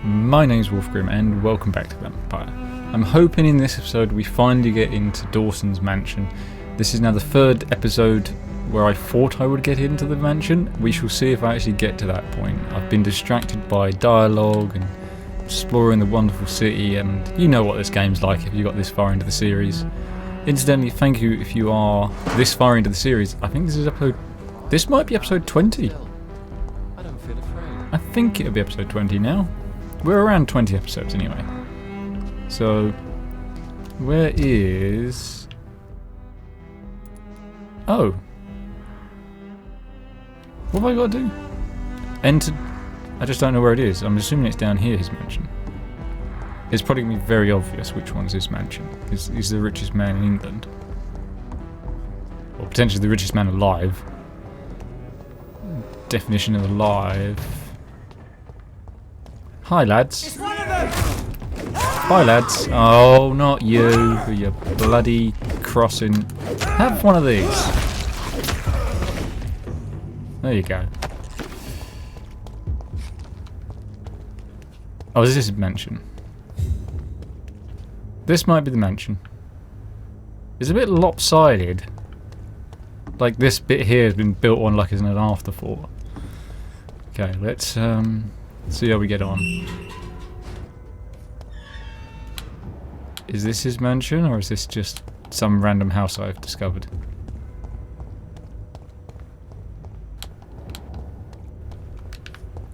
My name's Wolfgrim and welcome back to Vampyr. I'm hoping in this episode we finally get into Dawsons Mansion. This is now the third episode where I thought I would get into the mansion. We shall see if I actually get to that point. I've been distracted by dialogue and exploring the wonderful city, and you know what this game's like if you got this far into the series. Incidentally, thank you if you are this far into the series. I think this might be episode 20. I think it'll be episode 20 now. We're around 20 episodes anyway. So, where is... Oh. What have I got to do? Enter... I just don't know where it is. I'm assuming it's down here, his mansion. It's probably going to be very obvious which one's his mansion. He's the richest man in England. Or potentially the richest man alive. Definition of alive... Hi lads. Bye lads. Oh, not you. You bloody crossing. Have one of these. There you go. Oh, is this a mansion? This might be the mansion. It's a bit lopsided. Like this bit here has been built on like as an afterthought. Okay, let's see how we get on. Is this his mansion, or is this just some random house I've discovered?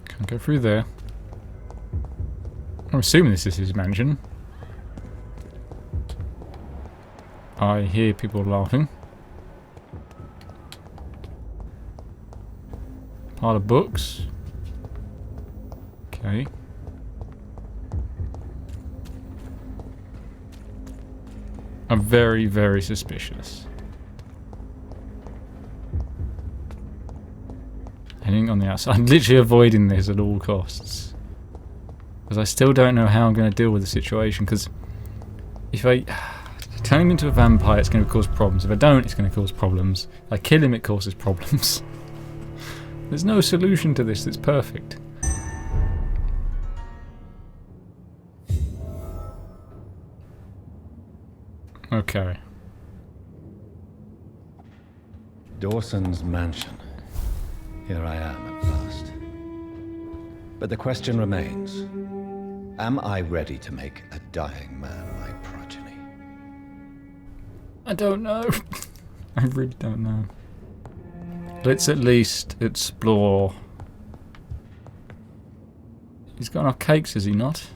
Can't go through there. I'm assuming this is his mansion. I hear people laughing. Pile of books. Okay. I'm very, very suspicious. Heading on the outside. I'm literally avoiding this at all costs. Because I still don't know how I'm going to deal with the situation, because if I turn him into a vampire, it's going to cause problems. If I don't, it's going to cause problems. If I kill him, it causes problems. There's no solution to this that's perfect. Okay. Dawsons Mansion. Here I am at last. But the question remains, am I ready to make a dying man my progeny? I don't know. I really don't know. Let's at least explore. He's got enough cakes, has he not?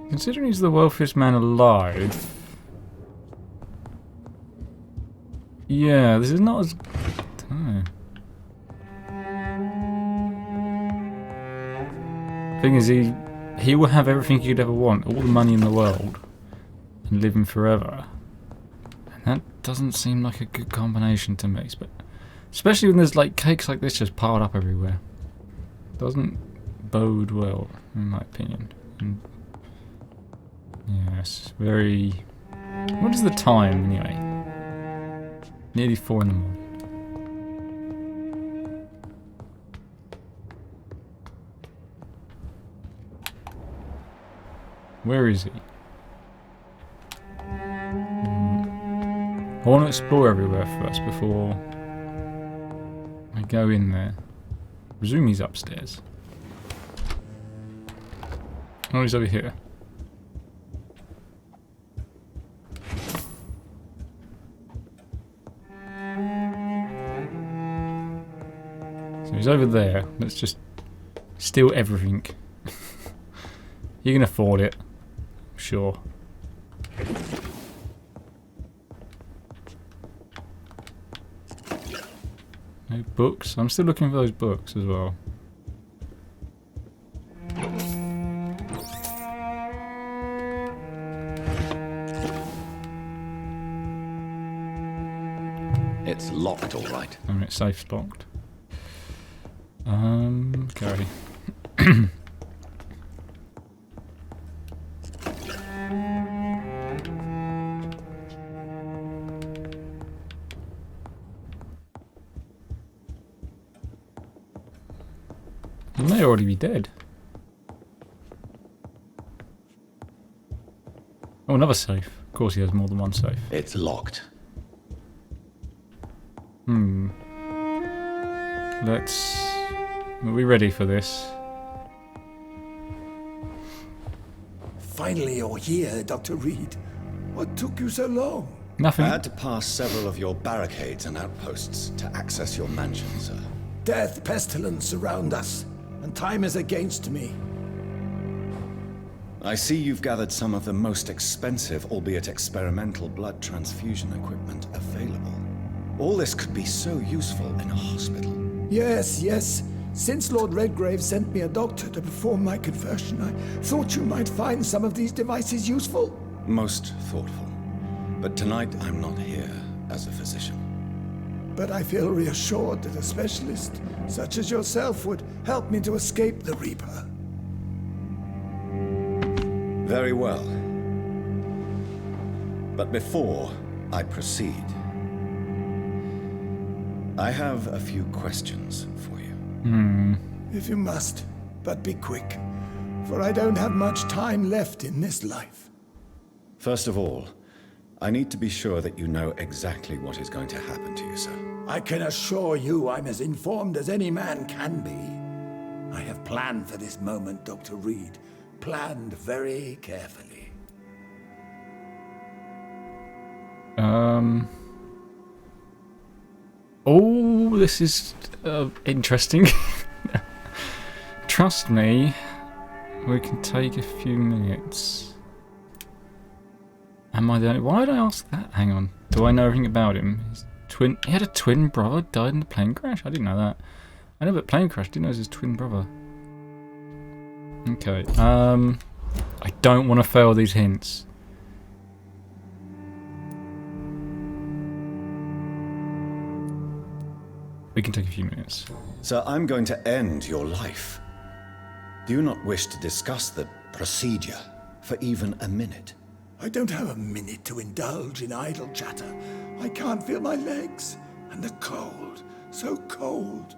Considering he's the wealthiest man alive... Yeah, this is not as... I don't know. Thing is, he will have everything he could ever want, all the money in the world, and live in forever. And that doesn't seem like a good combination to me, but especially when there's like cakes like this just piled up everywhere. Doesn't bode well, in my opinion. And yes, very... What is the time, anyway? Nearly 4 in the morning. Where is he? I want to explore everywhere first before I go in there. I presume he's upstairs. Oh, he's over here. So he's over there. Let's just steal everything. You can afford it. Sure. No books? I'm still looking for those books as well. It's locked, all right. I mean, it's safe locked. Okay. He may already be dead. Oh, another safe. Of course he has more than one safe. It's locked. Let's... Are we ready for this? Finally you're here, Dr. Reed. What took you so long? Nothing. I had to pass several of your barricades and outposts to access your mansion, sir. Death, pestilence surround us, and time is against me. I see you've gathered some of the most expensive, albeit experimental, blood transfusion equipment available. All this could be so useful in a hospital. Yes, yes. Since Lord Redgrave sent me a doctor to perform my conversion, I thought you might find some of these devices useful. Most thoughtful. But tonight I'm not here as a physician. But I feel reassured that a specialist such as yourself would help me to escape the Reaper. Very well. But before I proceed, I have a few questions for you. If you must, but be quick, for I don't have much time left in this life. First of all, I need to be sure that you know exactly what is going to happen to you, sir. I can assure you I'm as informed as any man can be. I have planned for this moment, Dr. Reed. Planned very carefully. Oh, this is interesting. Trust me, we can take a few minutes. Am I the only... Why did I ask that? Hang on. Do I know everything about him? He had a twin brother, died in a plane crash? I didn't know that. I know about plane crash, didn't know it was his twin brother. Okay, I don't want to fail these hints. We can take a few minutes. Sir, I'm going to end your life. Do you not wish to discuss the procedure for even a minute? I don't have a minute to indulge in idle chatter. I can't feel my legs. And the cold. So cold.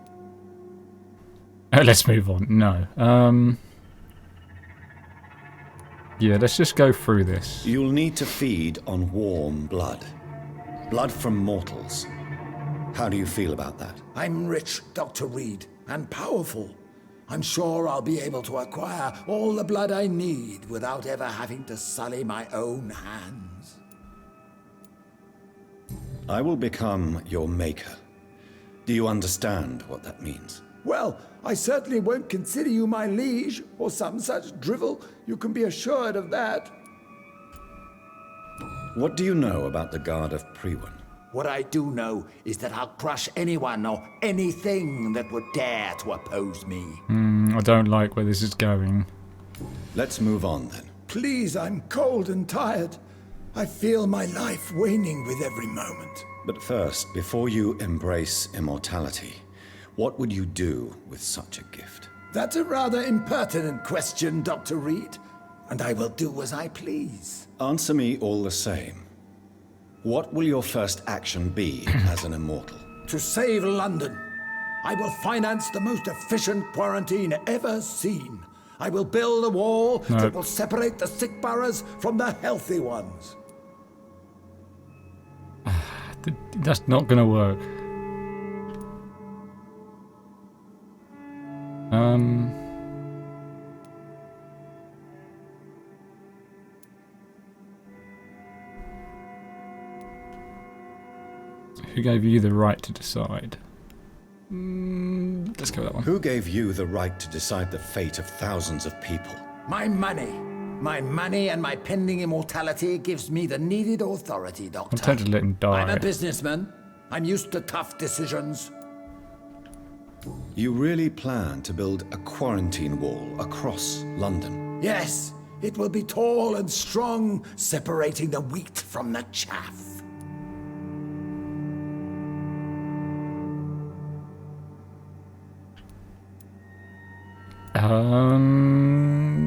Let's move on. No. Yeah, let's just go through this. You'll need to feed on warm blood. Blood from mortals. How do you feel about that? I'm rich, Dr. Reed, and powerful. I'm sure I'll be able to acquire all the blood I need without ever having to sully my own hands. I will become your maker. Do you understand what that means? Well, I certainly won't consider you my liege, or some such drivel. You can be assured of that. What do you know about the Guard of Priwen? What I do know is that I'll crush anyone or anything that would dare to oppose me. I don't like where this is going. Let's move on then. Please, I'm cold and tired. I feel my life waning with every moment. But first, before you embrace immortality, what would you do with such a gift? That's a rather impertinent question, Dr. Reed, and I will do as I please. Answer me all the same. What will your first action be as an immortal? To save London, I will finance the most efficient quarantine ever seen. I will build a wall that will separate the sick boroughs from the healthy ones. That's not gonna work. Who gave you the right to decide? Let's go with that one. Who gave you the right to decide the fate of thousands of people? My money. My money and my pending immortality gives me the needed authority, Doctor. I'm tempted to let him die. I'm a businessman. I'm used to tough decisions. You really plan to build a quarantine wall across London? Yes, it will be tall and strong, separating the wheat from the chaff.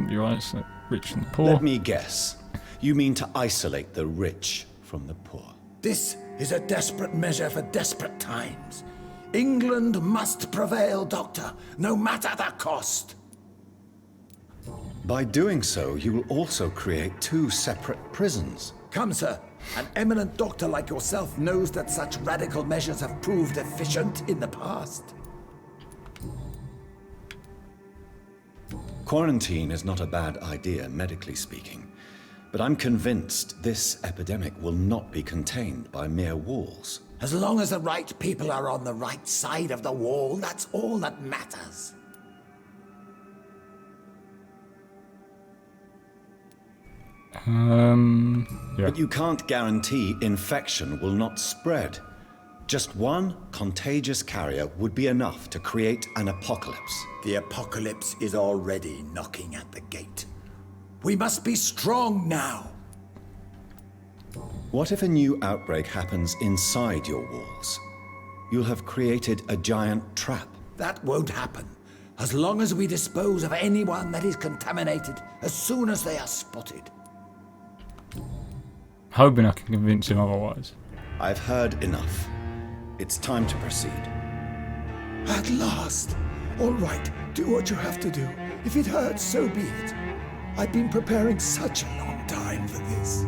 You're right, it's rich and the poor. Let me guess. You mean to isolate the rich from the poor? This is a desperate measure for desperate times. England must prevail, Doctor, no matter the cost. By doing so, you will also create 2 separate prisons. Come, sir. An eminent doctor like yourself knows that such radical measures have proved efficient in the past. Quarantine is not a bad idea, medically speaking. But I'm convinced this epidemic will not be contained by mere walls. As long as the right people are on the right side of the wall, that's all that matters. Yeah. But you can't guarantee infection will not spread. Just one contagious carrier would be enough to create an apocalypse. The apocalypse is already knocking at the gate. We must be strong now. What if a new outbreak happens inside your walls? You'll have created a giant trap. That won't happen. As long as we dispose of anyone that is contaminated as soon as they are spotted. Hoping I can convince him otherwise. I've heard enough. It's time to proceed. At last. All right, do what you have to do. If it hurts, so be it. I've been preparing such a long time for this.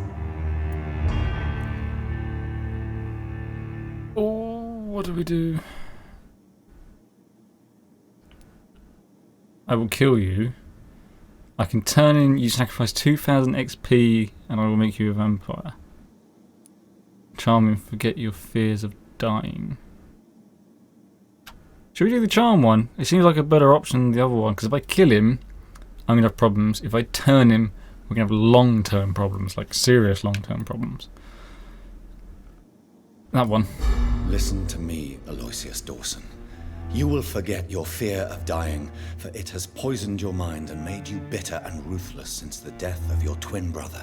Oh, what do we do? I will kill you. I can turn in, you sacrifice 2000 XP and I will make you a vampire. Charm and forget your fears of dying. Should we do the charm one? It seems like a better option than the other one, because if I kill him, I'm going to have problems. If I turn him, we're going to have long-term problems, like serious long-term problems. That one. Listen to me, Aloysius Dawson. You will forget your fear of dying, for it has poisoned your mind and made you bitter and ruthless since the death of your twin brother.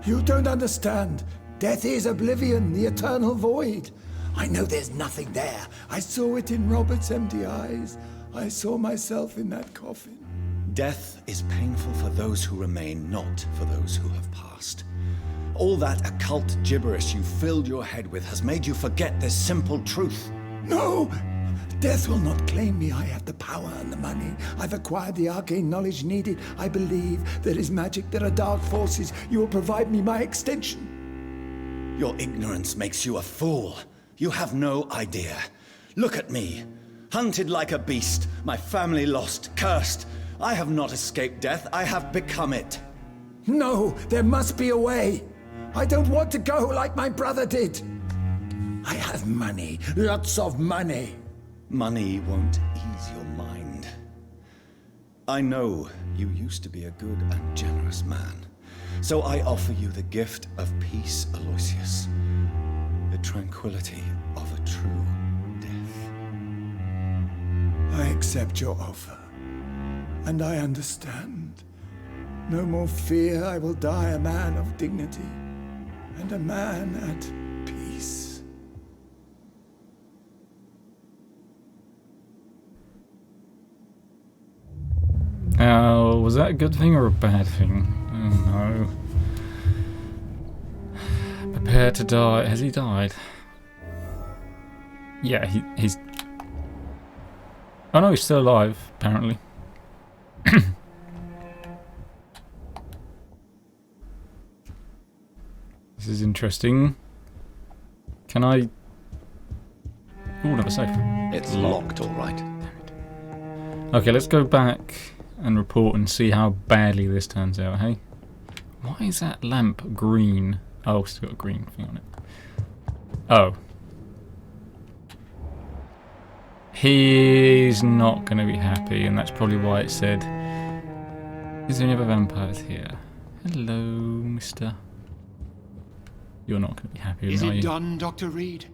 You don't understand. Death is oblivion, the eternal void. I know there's nothing there. I saw it in Robert's empty eyes. I saw myself in that coffin. Death is painful for those who remain, not for those who have passed. All that occult gibberish you filled your head with has made you forget this simple truth. No! Death will not claim me. I have the power and the money. I've acquired the arcane knowledge needed. I believe there is magic, there are dark forces. You will provide me my extension. Your ignorance makes you a fool. You have no idea. Look at me. Hunted like a beast, my family lost, cursed. I have not escaped death, I have become it. No, there must be a way. I don't want to go like my brother did. I have money, lots of money. Money won't ease your mind. I know you used to be a good and generous man, so I offer you the gift of peace, Aloysius. The tranquility of a true death. I accept your offer, and I understand. No more fear, I will die a man of dignity, and a man at peace. Was that a good thing or a bad thing? Oh no. Prepare to die. Has he died? Yeah, he's... Oh no, he's still alive, apparently. This is interesting. Can I... Oh, never safe. It's locked, all right. Okay, let's go back and report and see how badly this turns out, hey? Why is that lamp green? Oh, it's got a green thing on it. Oh. He's not going to be happy, and that's probably why it said, is there any other vampires here? Hello, mister. You're not going to be happy, Is are you? it done, Dr. Reed?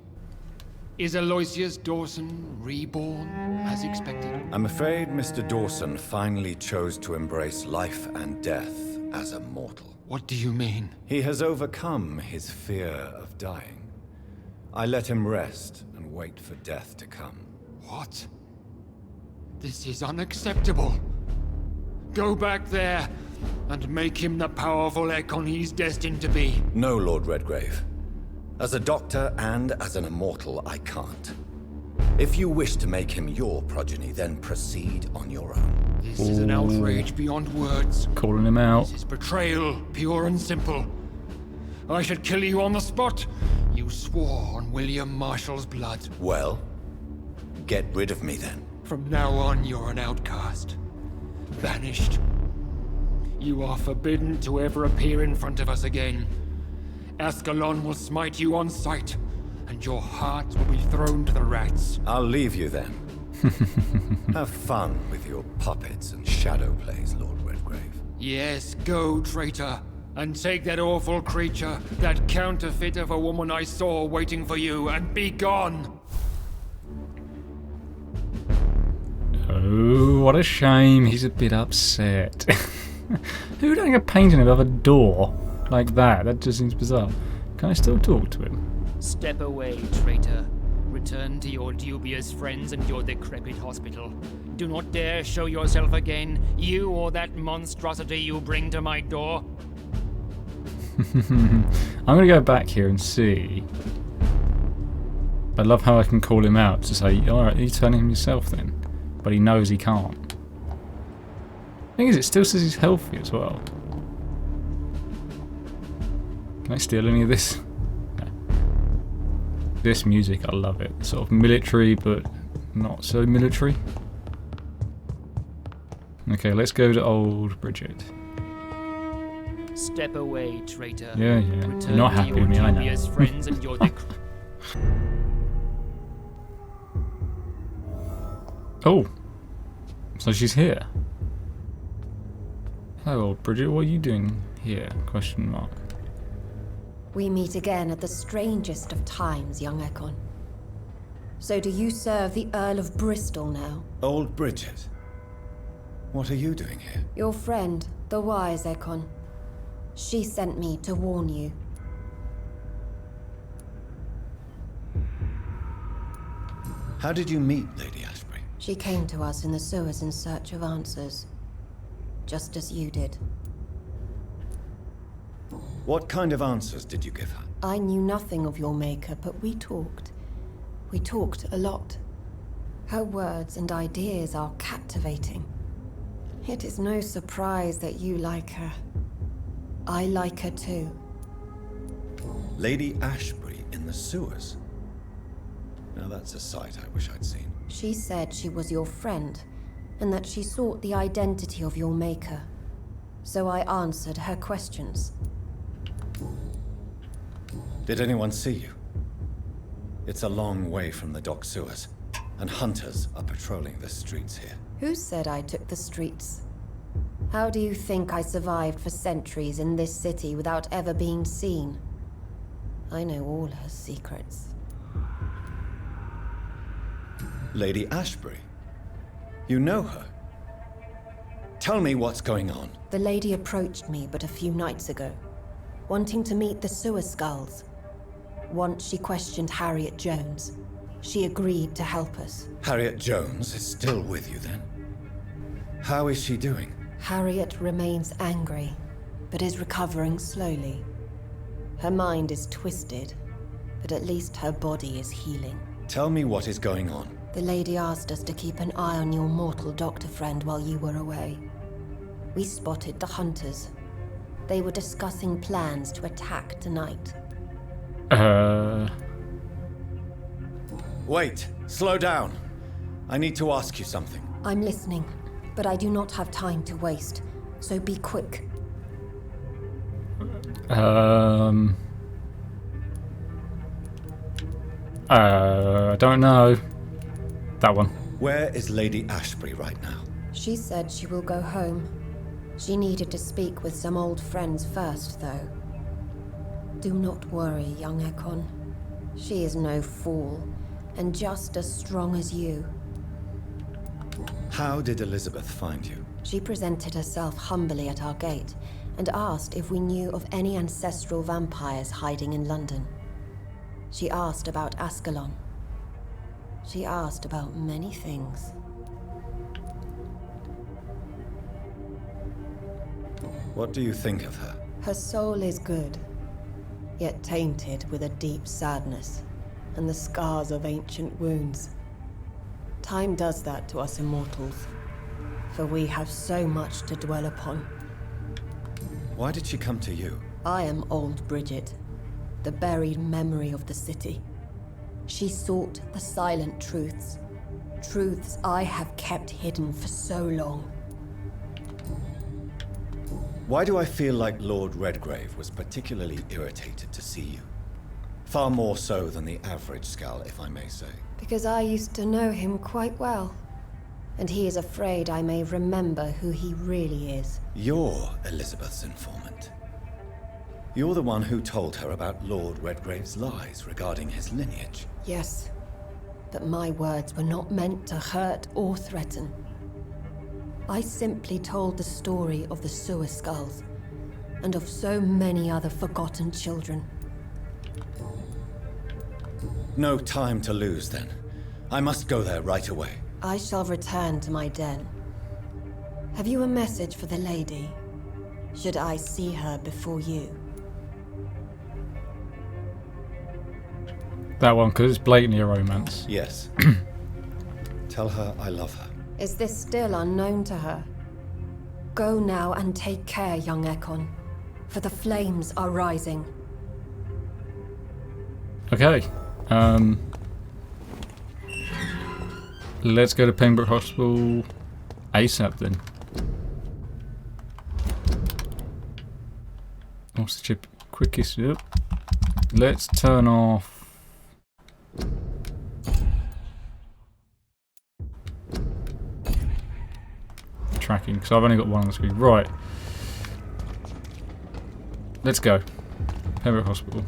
Is Aloysius Dawson reborn as expected? I'm afraid Mr. Dawson finally chose to embrace life and death as a mortal. What do you mean? He has overcome his fear of dying. I let him rest and wait for death to come. What? This is unacceptable. Go back there and make him the powerful Ekon he's destined to be. No, Lord Redgrave. As a doctor and as an immortal, I can't. If you wish to make him your progeny, then proceed on your own. This is an outrage beyond words. Calling him out. This is betrayal, pure and simple. I should kill you on the spot. You swore on William Marshall's blood. Well, get rid of me then. From now on, you're an outcast. Banished. You are forbidden to ever appear in front of us again. Ascalon will smite you on sight, and your heart will be thrown to the rats. I'll leave you then. Have fun with your puppets and shadow plays, Lord Redgrave. Yes, go, traitor, and take that awful creature, that counterfeit of a woman I saw waiting for you, and be gone! Oh, what a shame. He's a bit upset. Who would hang a painting above a door like that? That just seems bizarre. Can I still talk to him? Step away, traitor. Return to your dubious friends and your decrepit hospital. Do not dare show yourself again, you or that monstrosity you bring to my door. I'm gonna go back here and see. I love how I can call him out to say, alright, you turn him yourself then. But he knows he can't. Thing is, it still says he's healthy as well. Can I steal any of this? No. This music, I love it. Sort of military, but not so military. Okay, let's go to old Bridgette. Step away, traitor. Yeah. Return You're not happy with me, I know. dubious friends and your Oh, so she's here. Hello, old Bridgette. What are you doing here? Question mark. We meet again at the strangest of times, young Ekon. So do you serve the Earl of Bristol now? Old Bridgette, what are you doing here? Your friend, the wise Ekon. She sent me to warn you. How did you meet Lady Ashbury? She came to us in the sewers in search of answers. Just as you did. What kind of answers did you give her? I knew nothing of your maker, but we talked. We talked a lot. Her words and ideas are captivating. It is no surprise that you like her. I like her too. Lady Ashbury in the sewers? Now that's a sight I wish I'd seen. She said she was your friend, and that she sought the identity of your maker. So I answered her questions. Did anyone see you? It's a long way from the dock sewers, and hunters are patrolling the streets here. Who said I took the streets? How do you think I survived for centuries in this city without ever being seen? I know all her secrets. Lady Ashbury? You know her? Tell me what's going on. The lady approached me but a few nights ago, wanting to meet the sewer skulls. Once she questioned Harriet Jones. She agreed to help us. Harriet Jones is still with you then? How is she doing? Harriet remains angry, but is recovering slowly. Her mind is twisted, but at least her body is healing. Tell me what is going on. The lady asked us to keep an eye on your mortal doctor friend while you were away. We spotted the hunters. They were discussing plans to attack tonight. Wait, slow down. I need to ask you something. I'm listening, but I do not have time to waste, so be quick. I don't know. That one. Where is Lady Ashbury right now? She said she will go home. She needed to speak with some old friends first, though. Do not worry, young Ekon. She is no fool, and just as strong as you. How did Elizabeth find you? She presented herself humbly at our gate, and asked if we knew of any ancestral vampires hiding in London. She asked about Ascalon. She asked about many things. What do you think of her? Her soul is good, yet tainted with a deep sadness and the scars of ancient wounds. Time does that to us immortals, for we have so much to dwell upon. Why did she come to you? I am old Bridgette, the buried memory of the city. She sought the silent truths, truths I have kept hidden for so long. Why do I feel like Lord Redgrave was particularly irritated to see you? Far more so than the average Skull, if I may say. Because I used to know him quite well, and he is afraid I may remember who he really is. You're Elizabeth's informant. You're the one who told her about Lord Redgrave's lies regarding his lineage. Yes, but my words were not meant to hurt or threaten. I simply told the story of the sewer skulls, and of so many other forgotten children. No time to lose, then. I must go there right away. I shall return to my den. Have you a message for the lady? Should I see her before you? That one, because it's blatantly a romance. Yes. Tell her I love her. Is this still unknown to her? Go now and take care, young Ekon, for the flames are rising. Okay. Let's go to Pembroke Hospital ASAP then. What's the chip? Quickest. Yep. Let's turn off. Tracking, because I've only got one on the screen. Right. Let's go. Pembroke Hospital.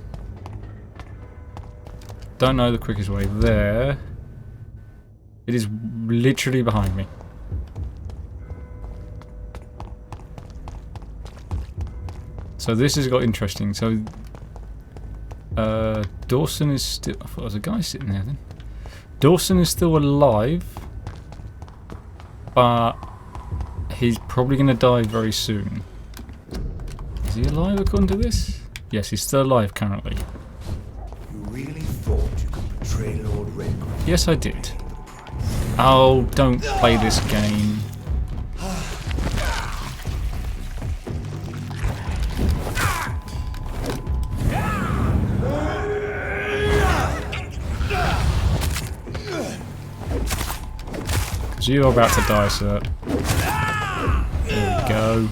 Don't know the quickest way there. It is literally behind me. So this has got interesting. So Dawson is still... I thought there was a guy sitting there then. Dawson is still alive, but he's probably going to die very soon. Is he alive according to this? Yes, he's still alive currently. You really thought you could betray Lord Redgrave? Yes, I did. Oh, don't play this game. Because you're about to die, sir. There we go.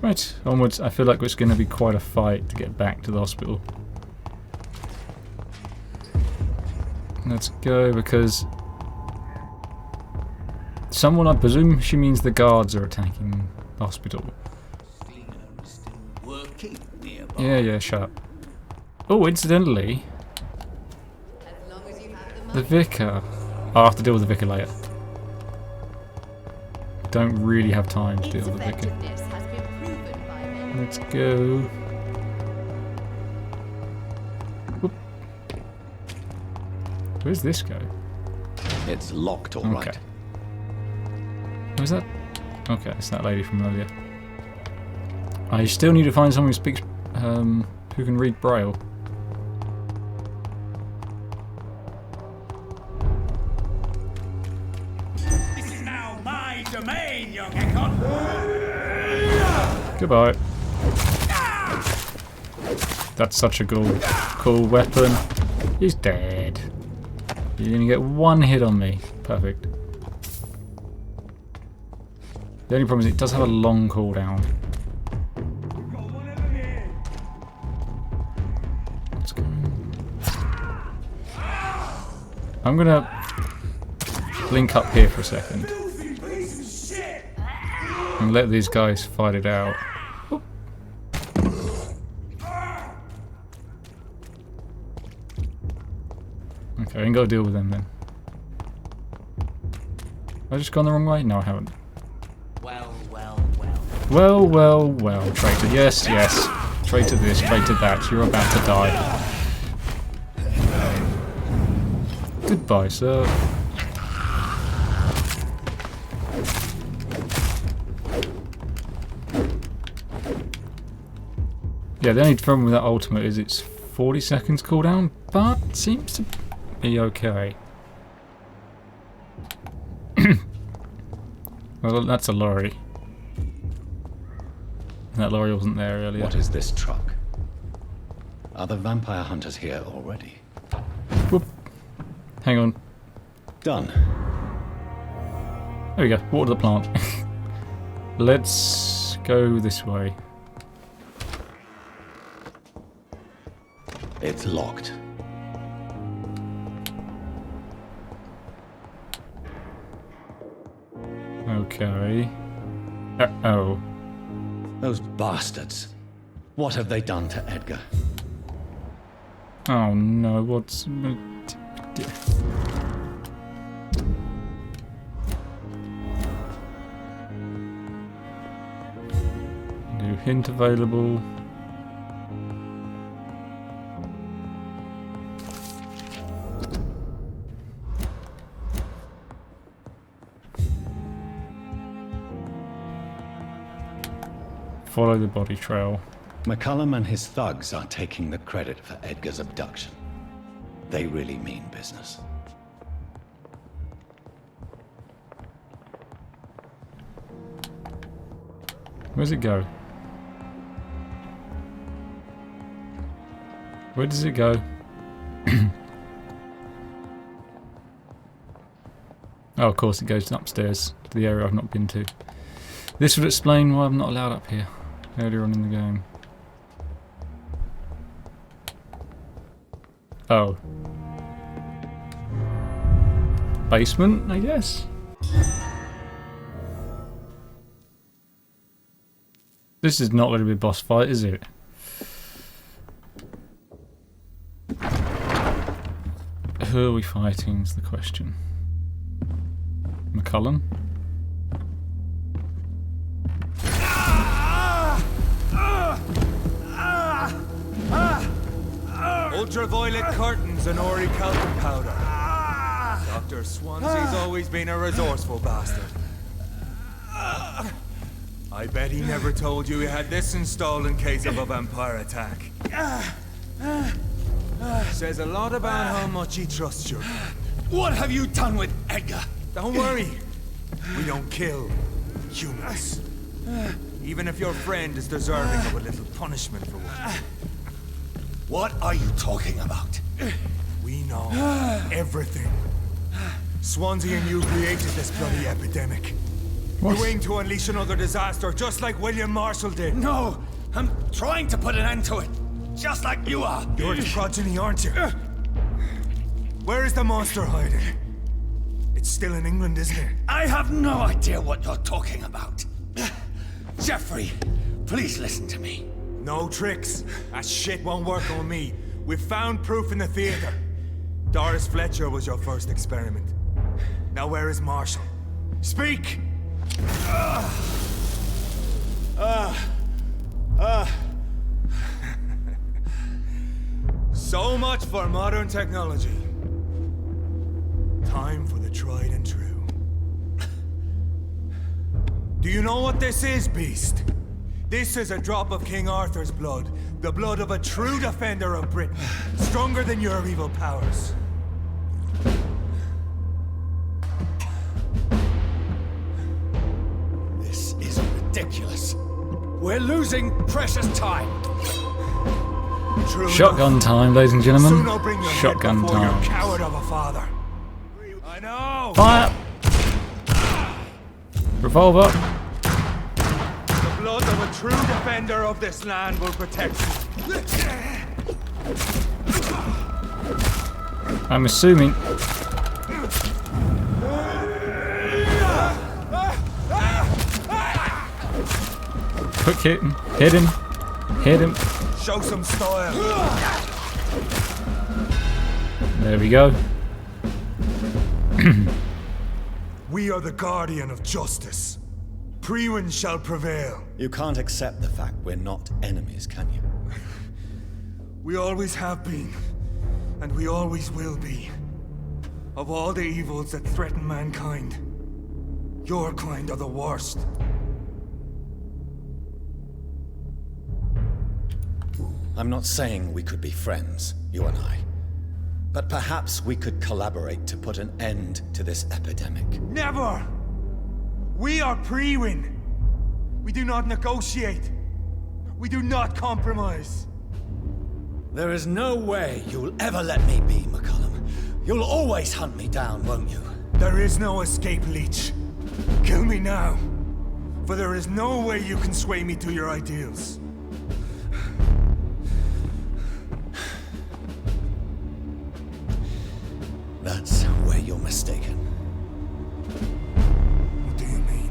Right, onwards. I feel like it's going to be quite a fight to get back to the hospital. Let's go, because someone, I presume she means the guards are attacking the hospital. Yeah, shut up. Oh, incidentally, the vicar. I'll have to deal with the vicar later. Don't really have time to deal with the vicar. Let's go. Whoop. Where's this go? It's locked, all right. Who's that? Okay, it's that lady from earlier. I still need to find someone who speaks, who can read Braille. This is now my domain, young Ekon. Goodbye. That's such a cool weapon. He's dead. You're gonna get one hit on me. Perfect. The only problem is it does have a long cooldown. Let's go. I'm gonna link up here for a second and let these guys fight it out. Okay, I ain't got to deal with them then. Have I just gone the wrong way? No, I haven't. Well, traitor. Yes. Traitor this, traitor that. You're about to die. Goodbye, sir. Yeah, the only problem with that ultimate is it's 40 seconds cooldown, but seems to be okay. Well, that's a lorry. That lorry wasn't there earlier. What is this truck? Are the vampire hunters here already? Whoop. Hang on. Done. There we go. Water the plant. Let's go this way. It's locked. Okay. Uh-oh. Those bastards. What have they done to Edgar? Oh no, what's... New hint available. Follow the body trail. McCullum and his thugs are taking the credit for Edgar's abduction. They really mean business. Where's it go? Where does it go? Oh, of course it goes upstairs to the area I've not been to. This would explain why I'm not allowed up here earlier on in the game. Oh. Basement, I guess? This is not going to be a boss fight, is it? Who are we fighting is the question. McCullum? Ultraviolet curtains and orichalcum powder. Dr. Swansea's always been a resourceful bastard. I bet he never told you he had this installed in case of a vampire attack. Says a lot about how much he trusts you. What have you done with Edgar? Don't worry. We don't kill humans. Even if your friend is deserving of a little punishment for one. What are you talking about? We know everything. Swansea and you created this bloody epidemic. What? You aim to unleash another disaster, just like William Marshall did. No, I'm trying to put an end to it. Just like you are. You're the progeny, aren't you? Where is the monster hiding? It's still in England, isn't it? I have no idea what you're talking about. Jeffrey, please listen to me. No tricks. That shit won't work on me. We've found proof in the theater. Doris Fletcher was your first experiment. Now where is Marshall? Speak! So much for modern technology. Time for the tried and true. Do you know what this is, Beast? This is a drop of King Arthur's blood. The blood of a true defender of Britain. Stronger than your evil powers. This is ridiculous. We're losing precious time. True Shotgun enough. time, ladies and gentlemen. Soon I'll bring your Shotgun head before your time. coward of a father. I know. Fire! Revolver! The blood of a true defender of this land will protect you. I'm assuming. Quick hit him. Hit him. Hit him. Show some style. There we go. We are the guardian of justice. Priwen shall prevail. You can't accept the fact we're not enemies, can you? We always have been, and we always will be. Of all the evils that threaten mankind, your kind are the worst. I'm not saying we could be friends, you and I. But perhaps we could collaborate to put an end to this epidemic. Never! We are Prewin. We do not negotiate. We do not compromise. There is no way you'll ever let me be, McCullum. You'll always hunt me down, won't you? There is no escape, Leech. Kill me now. For there is no way you can sway me to your ideals. That's where you're mistaken. What do you mean?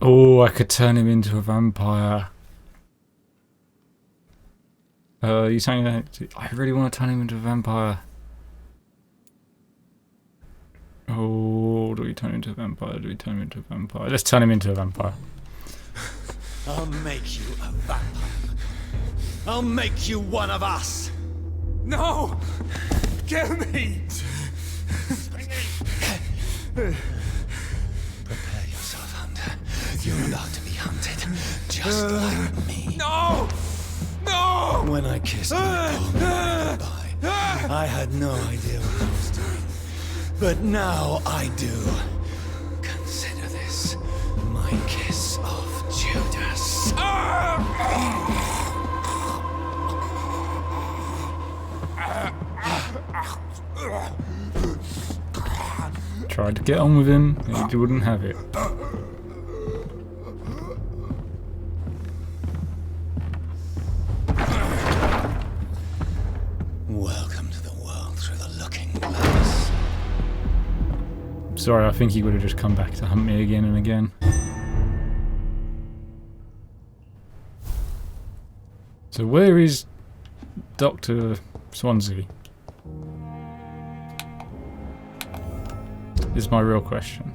Oh, I could turn him into a vampire. You saying that? I really want to turn him into a vampire. Oh, do we turn him into a vampire? Do we turn him into a vampire? Let's turn him into a vampire. I'll make you a vampire. I'll make you one of us. No! Kill me! Prepare yourself, Hunter. You're about to be hunted, just like me. No! No! When I kissed my poor mother goodbye, I had no idea what I was doing. But now I do. Consider this my kiss of Judas. Tried to get on with him, and he wouldn't have it. Welcome to the world through the looking glass. Sorry, I think he would have just come back to hunt me again and again. So where is Dr. Swansea? Is my real question.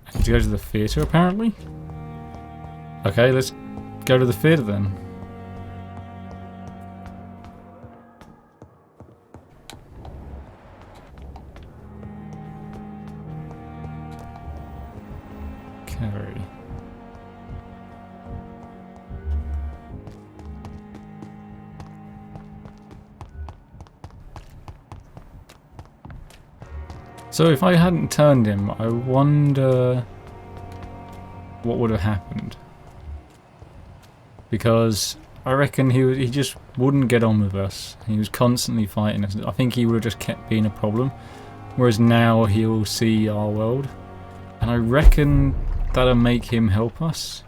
I need to go to the theatre apparently? Okay, let's go to the theatre then. Carry. So if I hadn't turned him, I wonder what would have happened. Because I reckon he just wouldn't get on with us. He was constantly fighting us. I think he would have just kept being a problem. Whereas now he'll see our world. And I reckon that'll make him help us.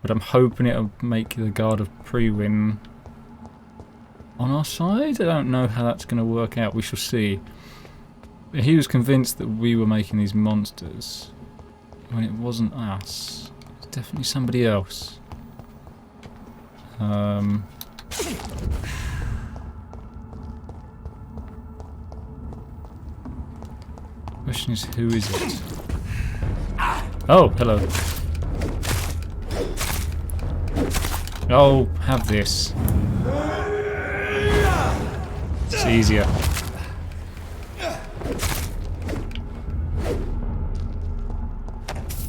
But I'm hoping it'll make the Guard of Prewin on our side. I don't know how that's going to work out. We shall see. But he was convinced that we were making these monsters when it wasn't us. It's definitely somebody else. Question is, who is it? Oh, hello. Oh, have this. It's easier.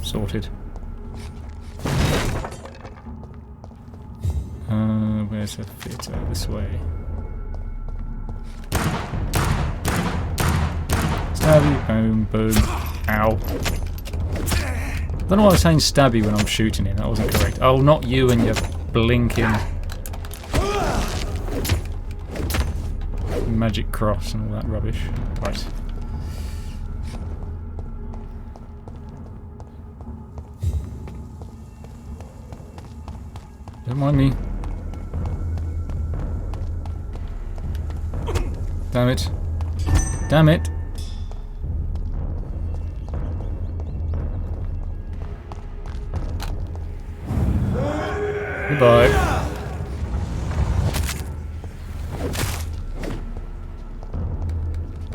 Sorted. Where's the theatre? This way. Stabby, boom, boom. Ow. I don't know why I was saying stabby when I'm shooting him. That wasn't correct. Oh, not you and your blinking magic cross and all that rubbish. Right. Don't mind me. Damn it. Damn it. Goodbye.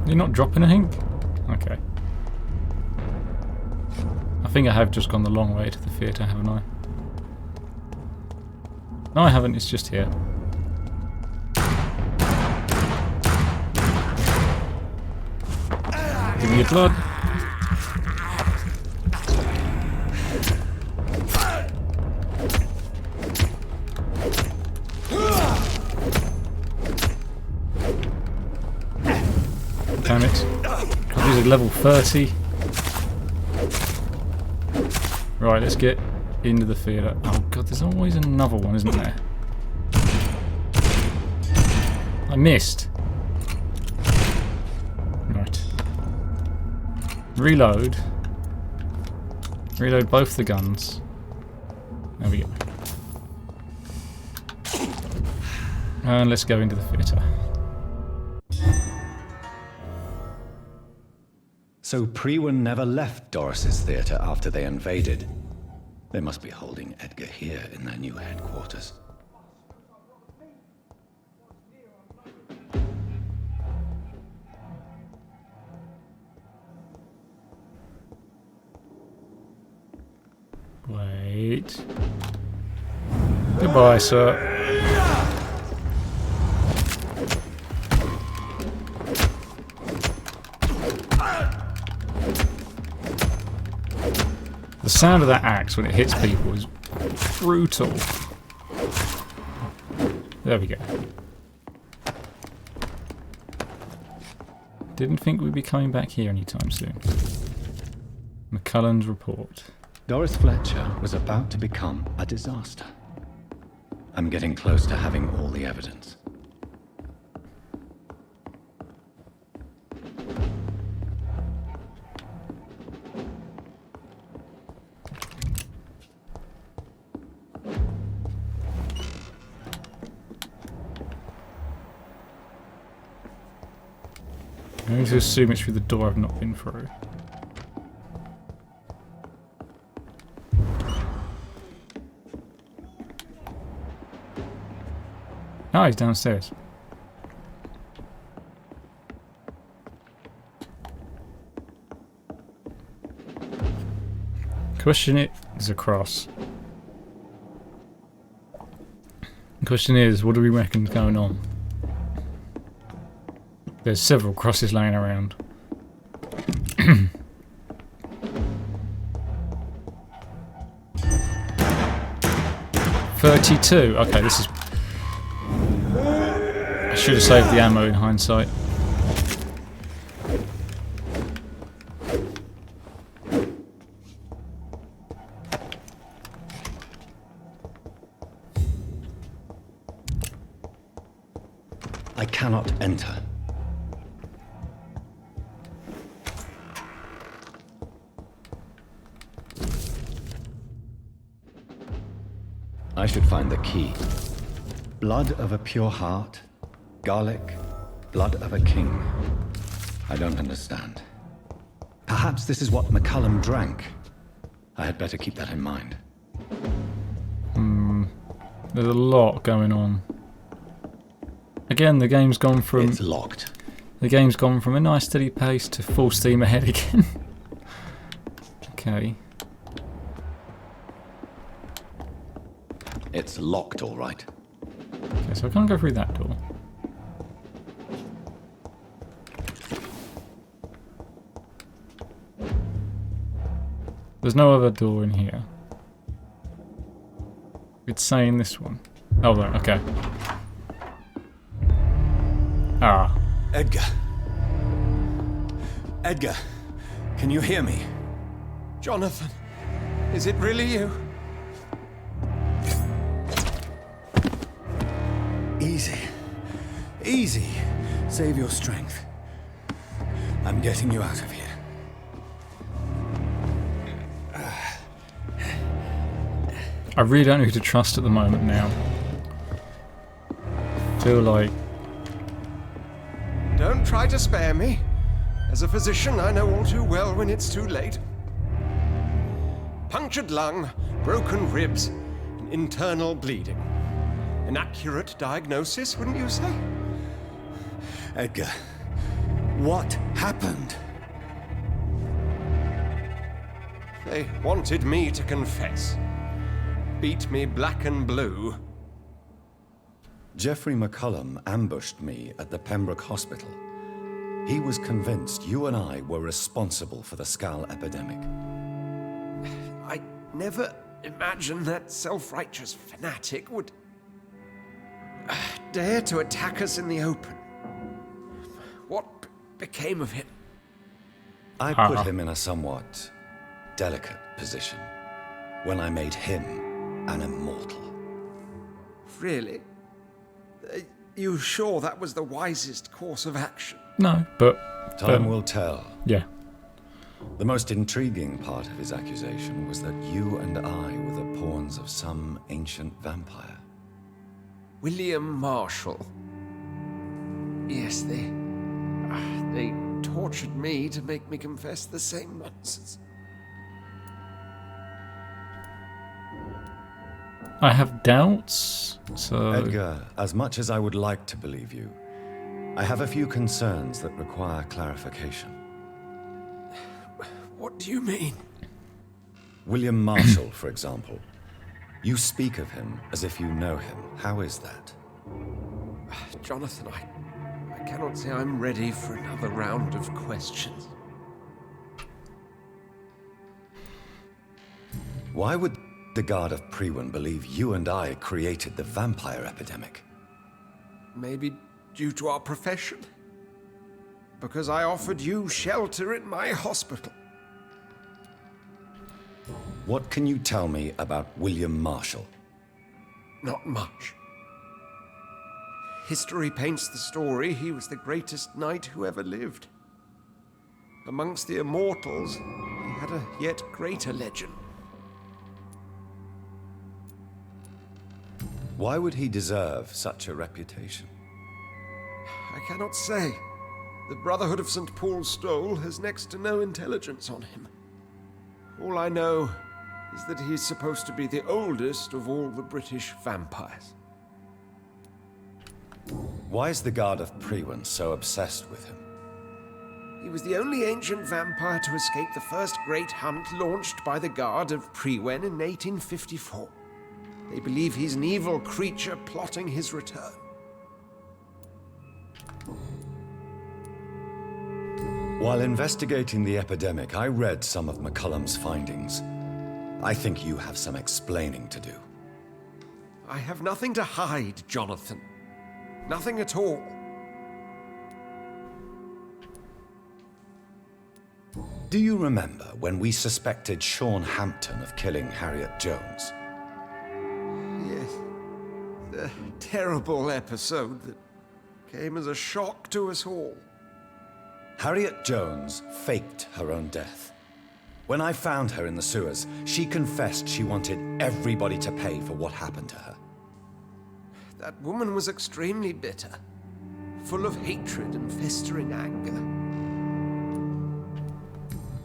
You're not dropping anything? Okay. I think I have just gone the long way to the theatre, haven't I? No, I haven't. It's just here. Give me your blood. Damn it. God, these are level 30. Right, let's get into the theatre. Oh god, there's always another one, isn't there? I missed. Right. Reload. Reload both the guns. There we go. And let's go into the theatre. So Priwen never left Doris's theatre after they invaded. They must be holding Edgar here in their new headquarters. Wait. Goodbye, sir. The sound of that axe when it hits people is brutal. There we go. Didn't think we'd be coming back here anytime soon. McCullen's report. Doris Fletcher was about to become a disaster. I'm getting close to having all the evidence. I'm going to assume it's through the door I've not been through. Oh, he's downstairs. Question is across. The question is, what do we reckon's going on? There's several crosses laying around. $32. Okay, this is... I should have saved the ammo in hindsight. I cannot enter. I should find the key. Blood of a pure heart, garlic, blood of a king. I don't understand. Perhaps this is what McCullum drank. I had better keep that in mind. There's a lot going on. Again, the game's gone from... It's locked. The game's gone from a nice steady pace to full steam ahead again. Okay. It's locked, all right. Okay, so I can't go through that door. There's no other door in here. It's saying this one. Oh, right, okay. Ah. Edgar. Edgar, can you hear me? Jonathan, is it really you? Easy. Easy. Save your strength. I'm getting you out of here. I really don't know who to trust at the moment now. Feel like... Don't try to spare me. As a physician, I know all too well when it's too late. Punctured lung, broken ribs, and internal bleeding. An accurate diagnosis, wouldn't you say? Edgar, what happened? They wanted me to confess. Beat me black and blue. Geoffrey McCullum ambushed me at the Pembroke Hospital. He was convinced you and I were responsible for the Skull epidemic. I never imagined that self-righteous fanatic would dare to attack us in the open. What became of him? I put him in a somewhat delicate position when I made him an immortal. Really? You sure that was the wisest course of action? No, but... Time will tell. Yeah. The most intriguing part of his accusation was that you and I were the pawns of some ancient vampire. William Marshall. Yes, they tortured me to make me confess the same nonsense. I have doubts, so... Edgar, as much as I would like to believe you, I have a few concerns that require clarification. What do you mean? William Marshall, for example. You speak of him as if you know him. How is that? Jonathan, I cannot say I'm ready for another round of questions. Why would the Guard of Priwen believe you and I created the vampire epidemic? Maybe due to our profession? Because I offered you shelter in my hospital. What can you tell me about William Marshall? Not much. History paints the story he was the greatest knight who ever lived. Amongst the immortals, he had a yet greater legend. Why would he deserve such a reputation? I cannot say. The Brotherhood of St. Paul's Stole has next to no intelligence on him. All I know is that he's supposed to be the oldest of all the British vampires. Why is the Guard of Priwen so obsessed with him? He was the only ancient vampire to escape the first great hunt launched by the Guard of Priwen in 1854. They believe he's an evil creature plotting his return. While investigating the epidemic, I read some of McCullum's findings. I think you have some explaining to do. I have nothing to hide, Jonathan. Nothing at all. Do you remember when we suspected Sean Hampton of killing Harriet Jones? Yes. The terrible episode that came as a shock to us all. Harriet Jones faked her own death. When I found her in the sewers, she confessed she wanted everybody to pay for what happened to her. That woman was extremely bitter, full of hatred and festering anger.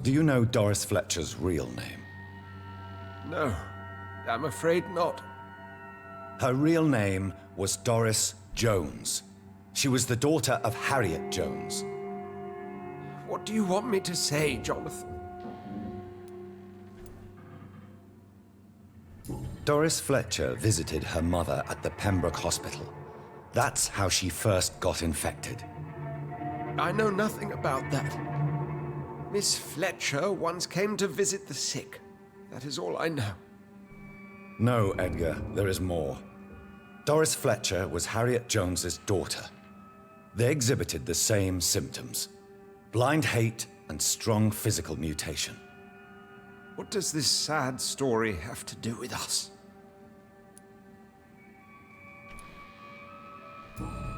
Do you know Doris Fletcher's real name? No, I'm afraid not. Her real name was Doris Jones. She was the daughter of Harriet Jones. What do you want me to say, Jonathan? Doris Fletcher visited her mother at the Pembroke Hospital. That's how she first got infected. I know nothing about that. Miss Fletcher once came to visit the sick. That is all I know. No, Edgar, there is more. Doris Fletcher was Harriet Jones's daughter. They exhibited the same symptoms: blind hate and strong physical mutation. What does this sad story have to do with us?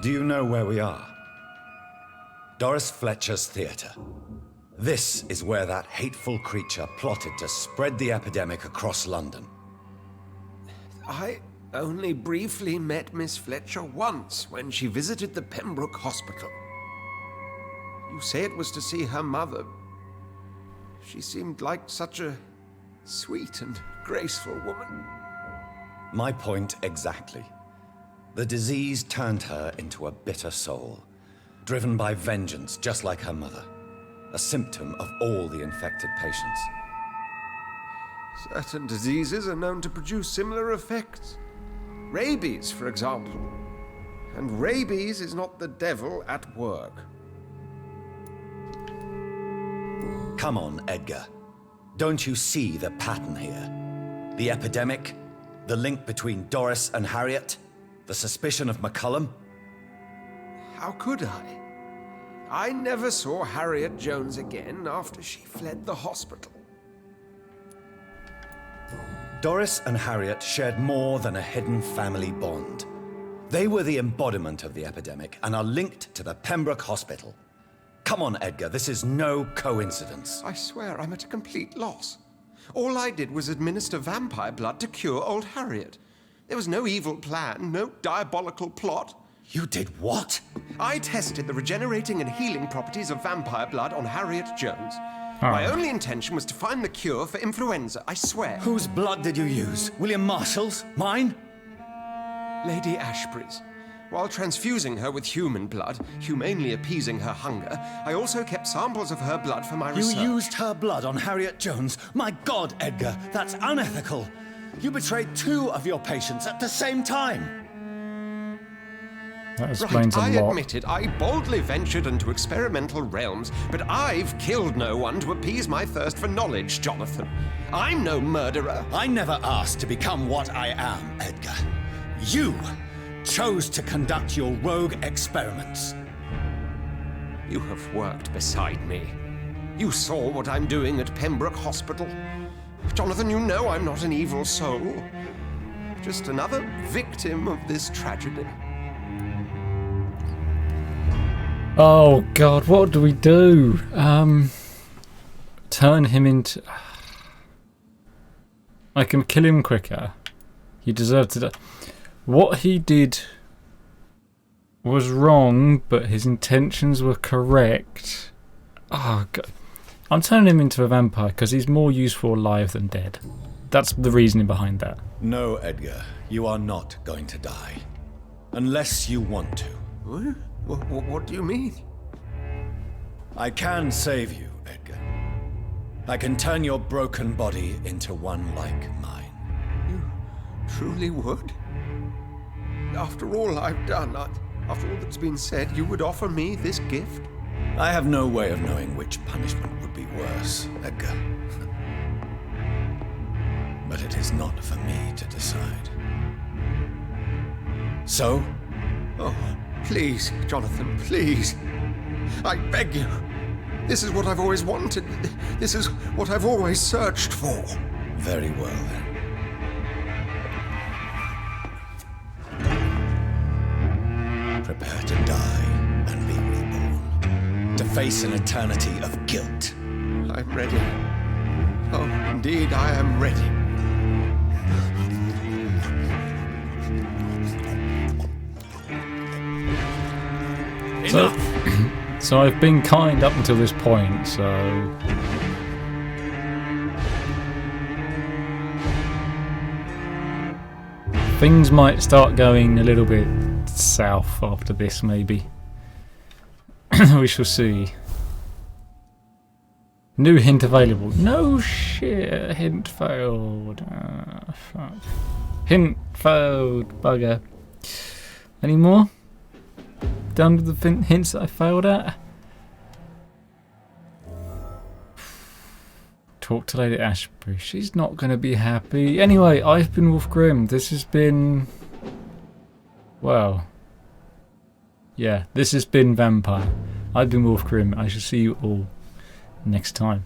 Do you know where we are? Doris Fletcher's theater. This is where that hateful creature plotted to spread the epidemic across London. I only briefly met Miss Fletcher once when she visited the Pembroke Hospital. You say it was to see her mother. She seemed like such a sweet and graceful woman. My point exactly. The disease turned her into a bitter soul, driven by vengeance just like her mother. A symptom of all the infected patients. Certain diseases are known to produce similar effects. Rabies, for example. And rabies is not the devil at work. Come on, Edgar. Don't you see the pattern here? The epidemic, the link between Doris and Harriet, the suspicion of McCullum. How could I? I never saw Harriet Jones again after she fled the hospital. Doris and Harriet shared more than a hidden family bond. They were the embodiment of the epidemic and are linked to the Pembroke Hospital. Come on, Edgar, this is no coincidence. I swear I'm at a complete loss. All I did was administer vampire blood to cure old Harriet. There was no evil plan, no diabolical plot. You did what? I tested the regenerating and healing properties of vampire blood on Harriet Jones. My only intention was to find the cure for influenza, I swear. Whose blood did you use? William Marshall's? Mine? Lady Ashbury's. While transfusing her with human blood, humanely appeasing her hunger, I also kept samples of her blood for my research. You used her blood on Harriet Jones? My God, Edgar, that's unethical. You betrayed 2 of your patients at the same time. That explains right, a lot. I admit it. I boldly ventured into experimental realms, but I've killed no one to appease my thirst for knowledge, Jonathan. I'm no murderer. I never asked to become what I am, Edgar. You chose to conduct your rogue experiments. You have worked beside me. You saw what I'm doing at Pembroke Hospital. Jonathan, you know I'm not an evil soul. Just another victim of this tragedy. Oh God, what do we do? Turn him into... I can kill him quicker. He deserved to die. What he did was wrong, but his intentions were correct. Oh God. I'm turning him into a vampire because he's more useful alive than dead. That's the reasoning behind that. No, Edgar, you are not going to die. Unless you want to. What do you mean? I can save you, Edgar. I can turn your broken body into one like mine. You truly would? After all I've done, after all that's been said, you would offer me this gift? I have no way of knowing which punishment would be worse, Edgar. But it is not for me to decide. So? Oh, please, Jonathan, please. I beg you. This is what I've always wanted. This is what I've always searched for. Very well, then. Prepare to die and be reborn. To face an eternity of guilt. I'm ready. Oh, indeed, I am ready. So I've been kind up until this point, so... Things might start going a little bit south after this, maybe. We shall see. New hint available. No shit, hint failed. Fuck. Hint failed, bugger. Any more? Done with the hints that I failed at? Talk to Lady Ashbury. She's not going to be happy. Anyway, I've been Wolf Grimm. This has been... Well... Yeah, this has been Vampire. I've been Wolf Grimm. I shall see you all next time.